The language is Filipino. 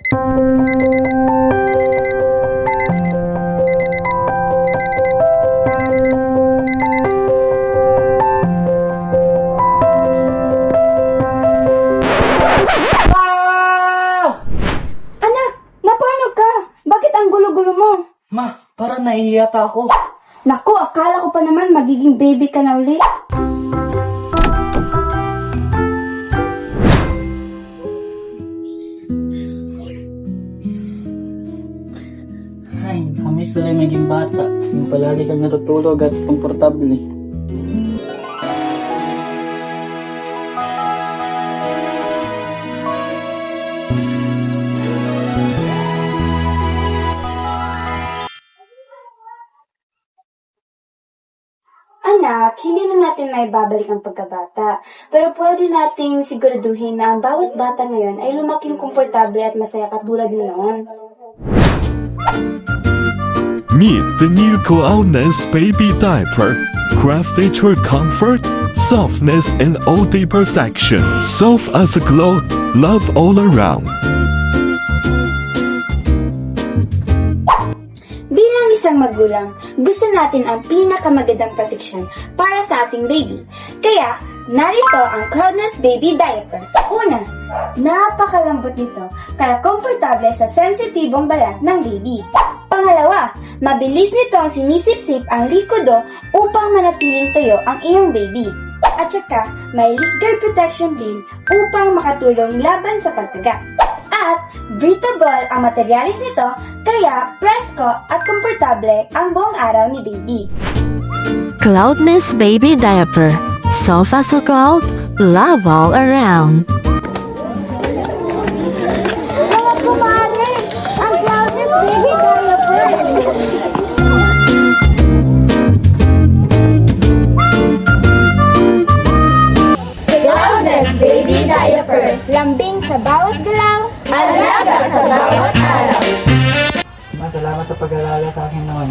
Anak, napano ka? Bakit ang gulo-gulo mo? Ma, parang nahihiyata ako. Naku, akala ko pa naman magiging baby ka na uli. Ay, kamiss tuloy maging bata. Yung palagi kang natutulog at komportable. Anak, hindi na natin maibabalik ang pagkabata. Pero pwede nating siguraduhin na ang bawat bata ngayon ay lumaking komportable at masaya katulad mo noon. Meet the new Cloudness Baby Diaper, crafted for comfort, softness, and all deeper section. Soft as a cloth, love all around. Bilang isang magulang, gusto natin ang pinakamagandang proteksyon para sa ating baby. Kaya, narito ang Cloudness Baby Diaper. Una, napakalambot nito, kaya komportable sa sensitibong balat ng baby. Pangalawa, mabilis nito ang sinisip-sip ang likodo upang manatiling tuyo ang iyong baby. At saka, may leak guard protection din upang makatulong laban sa pagtagas. At breathable ang materialis nito, kaya presko at komportable ang buong araw ni baby. Cloudness Baby Diaper. Soft as a cloud, love all around. Kaya kumare, ang Cloudness Baby Diaper. Cloudness Baby Diaper. Lambing sa bawat galaw, alaga sa bawat araw. Ma, salamat sa pag-alala sa akin naman.